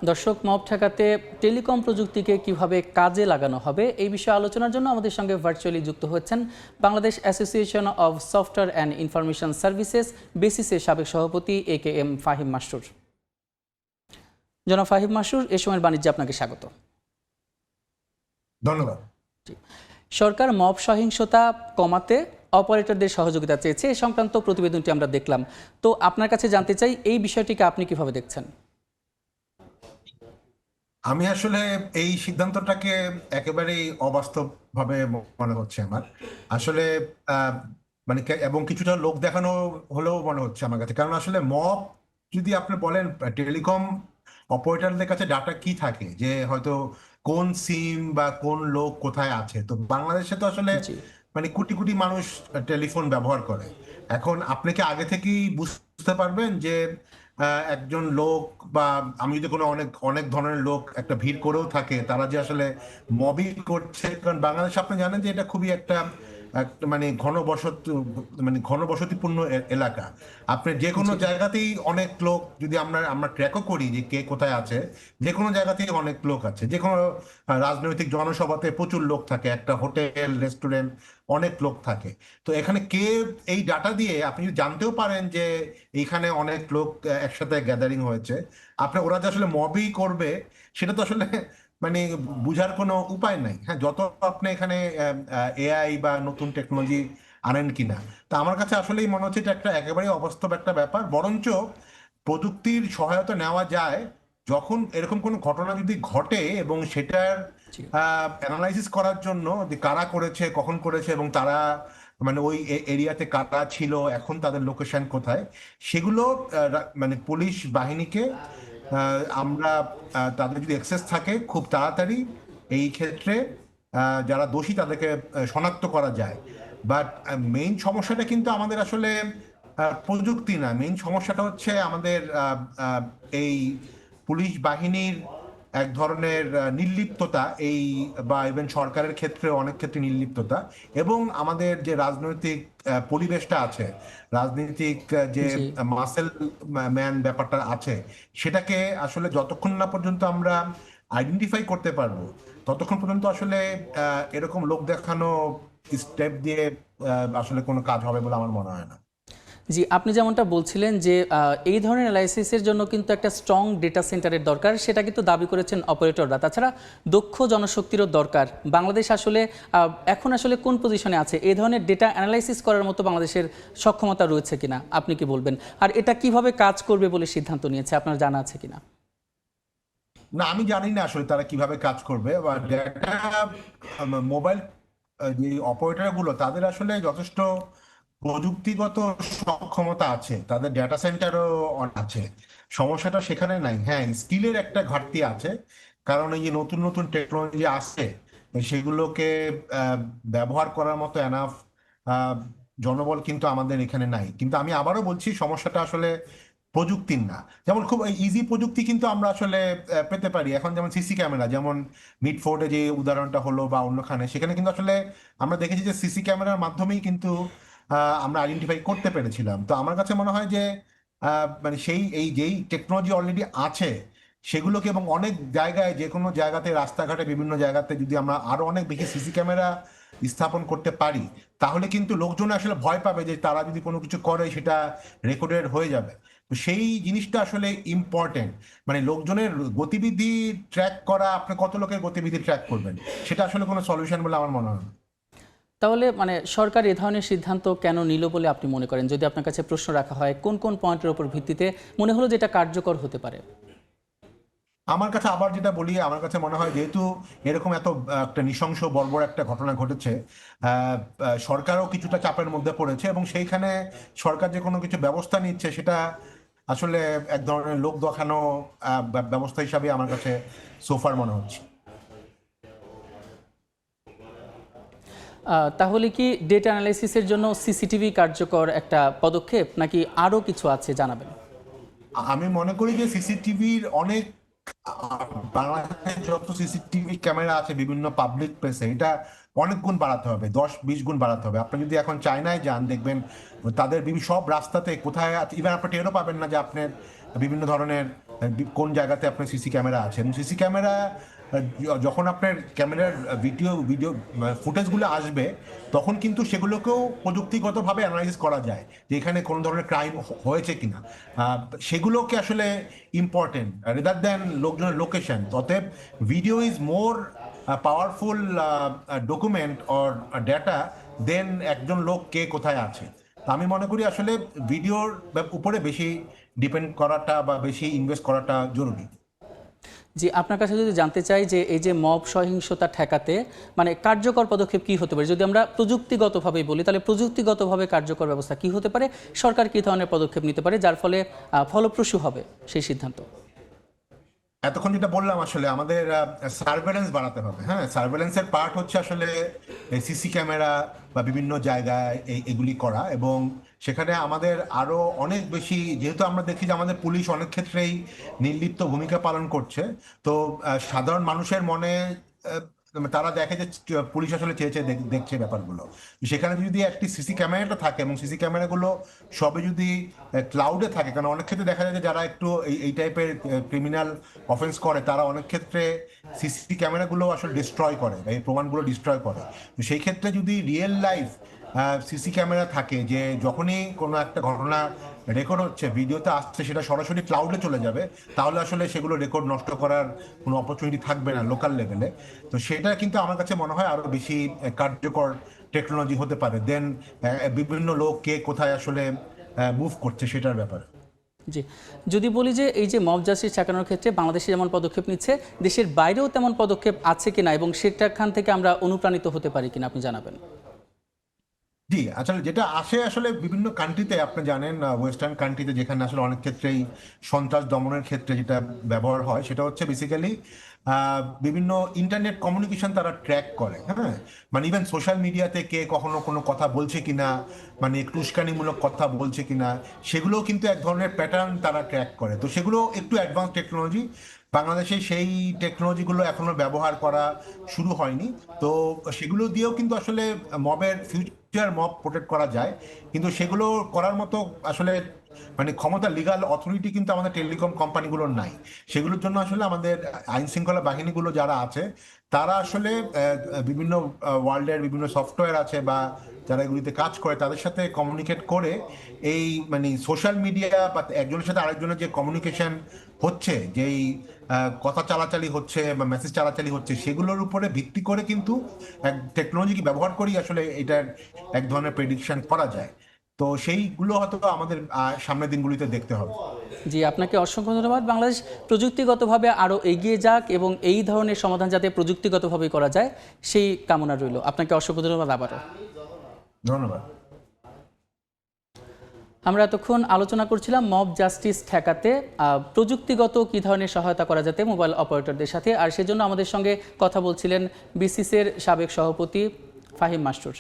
দর্শক, মব ঠেকাতে টেলিকম প্রযুক্তিকে কিভাবে কাজে লাগানো হবে এই বিষয়ে আলোচনার জন্য আমাদের সঙ্গে ভার্চুয়ালি যুক্ত হচ্ছেন Bangladesh Association of Software and Information Services বেসিসের সাবেক সভাপতি AKM ফাহিম মাসরুর। জনাব ফাহিম মাসরুর, এ সময়ের বাণিজ্যে আপনাকে স্বাগত। ধন্যবাদ। সরকার মব সহিংসতা কমাতে অপারেটরদের সহযোগিতা চেয়েছে, এ সংক্রান্ত প্রতিবেদনটি আমরা দেখলাম। তো আপনার কাছে জানতে চাই, এই বিষয়টিকে আপনি কিভাবে দেখছেন? আমি আসলে এই সিদ্ধান্তটাকে একেবারেই অবাস্তব ভাবে মনে হচ্ছে আমার। আসলে মানে এবং কিছুটা লোক দেখানো হলেও মনে হচ্ছে আমার কাছে, কারণ আসলে মব যদি আপনি বলেন টেলিকম অপারেটরদের কাছে ডাটা কি থাকে, যে হয়তো কোন সিম বা কোন লোক কোথায় আছে। তো বাংলাদেশে তো আসলে জি, মানে কোটি কোটি মানুষ টেলিফোন ব্যবহার করে। এখন আপনি কি আগে থেকেই বুঝতে পারবেন যে একজন লোক, বা আমি যদি কোনো অনেক অনেক ধরনের লোক একটা ভিড় করেও থাকে, তারা যে আসলে মবই করছে? কারণ বাংলাদেশ আপনি জানেন যে এটা খুবই একটা মানে ঘনবসতিপূর্ণ এলাকা। আপনি যে কোনো জি, জায়গাতেই অনেক লোক, যদি আমরা ট্র্যাকও করি যে কে কোথায় আছে, যে কোনো জায়গাতেই অনেক লোক আছে। যে কোনো রাজনৈতিক জনসভাতে প্রচুর লোক থাকে, একটা হোটেল রেস্টুরেন্ট অনেক লোক থাকে। তো এখানে কে এই ডাটা দিয়ে আপনি যদি জানতেও পারেন যে এইখানে অনেক লোক একসাথে গ্যাদারিং হয়েছে, ওরা যে আসলে মবই করবে সেটা তো আসলে মানে বুঝার কোনো উপায় নাই। হ্যাঁ, যত আপনি এখানে এআই বা নতুন টেকনোলজি আনেন কিনা, তা আমার কাছে আসলেই মনে হচ্ছে এটা একটা একেবারে অবাস্তব একটা ব্যাপার। বরঞ্চ প্রযুক্তির সহায়তা নেওয়া যায় যখন এরকম কোনো ঘটনা যদি ঘটে, এবং সেটার জি। অ্যানালাইসিস করার জন্য যে কারা করেছে, কখন করেছে, এবং তারা মানে ওই এরিয়াতে কারা ছিল, এখন তাদের লোকেশন কোথায়, সেগুলো মানে পুলিশ বাহিনীকে আমরা তাদের যদি অ্যাক্সেস থাকে, খুব তাড়াতাড়ি এই ক্ষেত্রে যারা দোষী তাদেরকে শনাক্ত করা যায়। বাট মেইন সমস্যাটা কিন্তু আমাদের আসলে প্রযুক্তি না। মেইন সমস্যাটা হচ্ছে আমাদের এই পুলিশ বাহিনীর এক ধরনের নির্লিপ্ততা, এই বা ইভেন সরকারের ক্ষেত্রে অনেক ক্ষেত্রে নির্লিপ্ততা, এবং আমাদের যে রাজনৈতিক পরিবেশটা আছে, রাজনৈতিক যে জি, মাসেল ম্যান ব্যাপারটা আছে, সেটাকে আসলে যতক্ষণ না পর্যন্ত আমরা আইডেন্টিফাই করতে পারবো, ততক্ষণ পর্যন্ত আসলে এরকম লোক দেখানো স্টেপ দিয়ে আসলে কোনো কাজ হবে বলে আমার মনে হয় না। জি, আপনি যেমনটা বলছিলেন যে এই ধরনের অ্যানালাইসিসের জন্য কিন্তু একটা স্ট্রং ডেটা সেন্টারের দরকার, সেটা কিন্তু দাবি করেছেন অপারেটররা। তাছাড়া দক্ষ জনশক্তিরও দরকার। বাংলাদেশ আসলে এখন আসলে কোন পজিশনে আছে? এই ধরনের ডেটা অ্যানালাইসিস করার মতো বাংলাদেশের সক্ষমতা রয়েছে কিনা আপনি কি বলবেন? আর এটা কিভাবে কাজ করবে বলে সিদ্ধান্ত নিয়েছে, আপনার জানা আছে কিনা? না, আমি জানি না আসলে তারা কিভাবে কাজ করবে, বা ডেটা মোবাইল যে অপারেটর গুলো, তাদের আসলে যথেষ্ট প্রযুক্তিগত সক্ষমতা আছে, তাদের ডেটা সেন্টারও আছে। সমস্যাটা সেখানে নাই। হ্যাঁ, স্কিলের একটা ঘাটতি আছে, কারণ এই যে নতুন নতুন টেকনোলজি আসছে, সেগুলোকে আহ, ব্যবহার করার মতো এনাফ জনবল কিন্তু আমাদের এখানে নাই। কিন্তু আমি আবারও বলছি, সমস্যাটা আসলে প্রযুক্তির না। যেমন খুব ইজি প্রযুক্তি কিন্তু আমরা আসলে পেতে পারি এখন, যেমন সিসি ক্যামেরা, যেমন মিডফোর্ডে যে উদাহরণটা হলো বা অন্যখানে, সেখানে কিন্তু আসলে আমরা দেখেছি যে সিসি ক্যামেরার মাধ্যমেই কিন্তু আমরা আইডেন্টিফাই করতে পেরেছিলাম। তো আমার কাছে মনে হয় যে মানে যেই টেকনোলজি অলরেডি আছে সেগুলোকে, এবং অনেক জায়গায়, যে কোনো জায়গাতে, রাস্তাঘাটে বিভিন্ন জায়গাতে যদি আমরা আরো অনেক বেশি সিসি ক্যামেরা স্থাপন করতে পারি, তাহলে কিন্তু লোকজন আসলে ভয় পাবে যে তারা যদি কোনো কিছু করে সেটা রেকর্ডেড হয়ে যাবে। তো সেই জিনিসটা আসলে ইম্পর্টেন্ট। মানে লোকজনের গতিবিধি ট্র্যাক করা, আপনি কত লোকের গতিবিধি ট্র্যাক করবেন, সেটা আসলে কোনো সলিউশন বলে আমার মনে হয় না। তাহলে সরকার এ ধরনের সিদ্ধান্ত কেন নিল বলে আপনি মনে করেন? যদি আপনার কাছে প্রশ্ন রাখা হয়, কোন কোন পয়েন্টের উপর ভিত্তিতে মনে হলো যে এটা কার্যকর হতে পারে? আমার কাছে আবার যেটা বলি, আমার কাছে মনে হয় যেহেতু এরকম এত একটা নৃশংস বর্বর একটা ঘটনা ঘটেছে, সরকারও কিছুটা চাপের মধ্যে পড়েছে, এবং সেইখানে সরকার যে কোনো কিছু ব্যবস্থা নিচ্ছে সেটা আসলে এক ধরনের লোক দেখানো ব্যবস্থা হিসাবে আমার কাছে সোফার মনে হচ্ছে। তাহলে কি ডেটা অ্যানালাইসিসের জন্য সিসিটিভি কার্যকর একটা পদক্ষেপ, নাকি আরও কিছু আছে, জানাবেন? আমি মনে করি যে সিসিটিভির অনেক বাংলাদেশে যত সিসিটিভি ক্যামেরা আছে বিভিন্ন পাবলিক প্লেসে, এটা অনেক গুণ বাড়াতে হবে, 10-20 গুণ বাড়াতে হবে। আপনি যদি এখন চায়নায় যান, দেখবেন তাদের সব রাস্তাতে কোথায়, ইভেন আপনি টেরও পাবেন না যে আপনার বিভিন্ন ধরনের কোন জায়গাতে আপনার সিসি ক্যামেরা আছে, এবং সিসি ক্যামেরা যখন আপনার ক্যামেরার ভিডিও ফুটেজগুলো আসবে তখন কিন্তু সেগুলোকেও প্রযুক্তিগতভাবে অ্যানালাইসিস করা যায় যে এখানে কোনো ধরনের ক্রাইম হয়েছে কিনা। সেগুলোকে আসলে ইম্পর্টেন্ট রেদার দ্যান লোকজনের লোকেশন। অতএব video is more powerful document or data than একজন লোক কে কোথায় আছে। আমি মনে করি আসলে ভিডিওর উপরে বেশি ডিপেন্ড করাটা বা বেশি ইনভেস্ট করাটা জরুরি। জি, আপনার কাছে যদি জানতে চাই যে এই যে মব সহিংসতা ঠেকাতে মানে কার্যকর পদক্ষেপ কি হতে পারে, যদি আমরা প্রযুক্তিগতভাবেই বলি তাহলে প্রযুক্তিগতভাবে কার্যকর ব্যবস্থা কি হতে পারে, সরকার কী ধরনের পদক্ষেপ নিতে পারে যার ফলে ফলপ্রসূ হবে সেই সিদ্ধান্ত? এতক্ষণ যেটা বললাম আসলে আমাদের সার্ভেলেন্স বাড়াতে হবে। হ্যাঁ, সার্ভেলেন্সের পার্ট হচ্ছে আসলে সিসি ক্যামেরা বা বিভিন্ন জায়গায় এগুলি করা, এবং সেখানে আমাদের আরো অনেক বেশি, যেহেতু আমরা দেখি যে আমাদের পুলিশ অনেক ক্ষেত্রেই নির্লিপ্ত ভূমিকা পালন করছে, তো সাধারণ মানুষের মনে তারা দেখে যে পুলিশ আসলে চেয়েছে দেখছে ব্যাপারগুলো। সেখানে যদি একটি সিসি ক্যামেরাটা থাকে এবং সিসি ক্যামেরাগুলো সবে যদি ক্লাউডে থাকে, কারণ অনেক ক্ষেত্রে দেখা যায় যে যারা একটু এই টাইপের ক্রিমিনাল অফেন্স করে তারা অনেক ক্ষেত্রে সিসি ক্যামেরাগুলো আসলে ডিস্ট্রয় করে, এই প্রমাণগুলো ডিস্ট্রয় করে। তো সেই ক্ষেত্রে যদি রিয়েল লাইফ সিসি ক্যামেরা থাকে, যে যখনই কোনো একটা ঘটনা রেকর্ড হচ্ছে ভিডিওতে আসছে সেটা সরাসরি ক্লাউডে চলে যাবে, তাহলে আসলে সেগুলো রেকর্ড নষ্ট করার কোনো অপরচুনিটি থাকবে না লোকাল লেভেলে। তো সেটা কিন্তু আমার কাছে মনে হয় আরো বেশি কার্যকর টেকনোলজি হতে পারে দেন বিভিন্ন লোক কে কোথায় আসলে মুভ করছে সেটার ব্যাপারে। জি, যদি বলি যে এই যে মব জাস্টিস ঠেকানোর ক্ষেত্রে বাংলাদেশে যেমন পদক্ষেপ নিচ্ছে, দেশের বাইরেও তেমন পদক্ষেপ আছে কিনা এবং সেটাখান থেকে আমরা অনুপ্রাণিত হতে পারি কিনা আপনি জানাবেন। জি, আসলে যেটা আসে আসলে বিভিন্ন কান্ট্রিতে আপনি জানেন, ওয়েস্টার্ন কান্ট্রিতে যেখানে আসলে অনেক ক্ষেত্রেই সন্ত্রাস দমনের ক্ষেত্রে যেটা ব্যবহার হয় সেটা হচ্ছে বেসিক্যালি বিভিন্ন ইন্টারনেট কমিউনিকেশন তারা ট্র্যাক করে। হ্যাঁ, মানে ইভেন সোশ্যাল মিডিয়াতে কে কখনো কোনো কথা বলছে কিনা, মানে একটু উস্কানিমূলক কথা বলছে কিনা, সেগুলোও কিন্তু এক ধরনের প্যাটার্ন তারা ট্র্যাক করে। তো সেগুলো একটু অ্যাডভান্স টেকনোলজি, বাংলাদেশে সেই টেকনোলজিগুলো এখনো ব্যবহার করা শুরু হয়নি। তো সেগুলো দিয়েও কিন্তু আসলে মবের মব প্রোটেক্ট করা যায়, কিন্তু সেগুলো করার মতো আসলে মানে ক্ষমতা, লিগাল অথরিটি কিন্তু আমাদের টেলিকম কোম্পানিগুলোর নাই। সেগুলোর জন্য আসলে আমাদের আইন শৃঙ্খলা বাহিনীগুলো যারা আছে তারা আসলে বিভিন্ন ওয়ার্ল্ডের বিভিন্ন সফটওয়্যার আছে বা যারা এগুলিতে কাজ করে তাদের সাথে কমিউনিকেট করে এই মানে সোশ্যাল মিডিয়া বা একজনের সাথে আরেকজনের যে কমিউনিকেশন হচ্ছে, যেই কথা চালাচালি হচ্ছে বা মেসেজ চালাচালি হচ্ছে, সেগুলোর উপরে ভিত্তি করে কিন্তু এক টেকনোলজিকে ব্যবহার করেই আসলে এটার এক ধরনের প্রেডিকশন করা যায়। তো সেইগুলো হয়তো আমাদের সামনের দিনগুলিতে দেখতে হবে। জি, আপনাকে অসংখ্য ধন্যবাদ। বাংলাদেশ প্রযুক্তিগতভাবে আরও এগিয়ে যাক এবং এই ধরনের সমাধান যাতে প্রযুক্তিগতভাবে করা যায় সেই কামনা রইল। আপনাকে অসংখ্য ধন্যবাদ আবারও। ধন্যবাদ। আমরা এতক্ষণ আলোচনা করছিলাম মব জাস্টিস ঠেকাতে প্রযুক্তিগত কী ধরনের সহায়তা করা যেতে মোবাইল অপারেটরদের সাথে, আর সেজন্য আমাদের সঙ্গে কথা বলছিলেন বিসিসির সাবেক সভাপতি ফাহিম মাসরুর।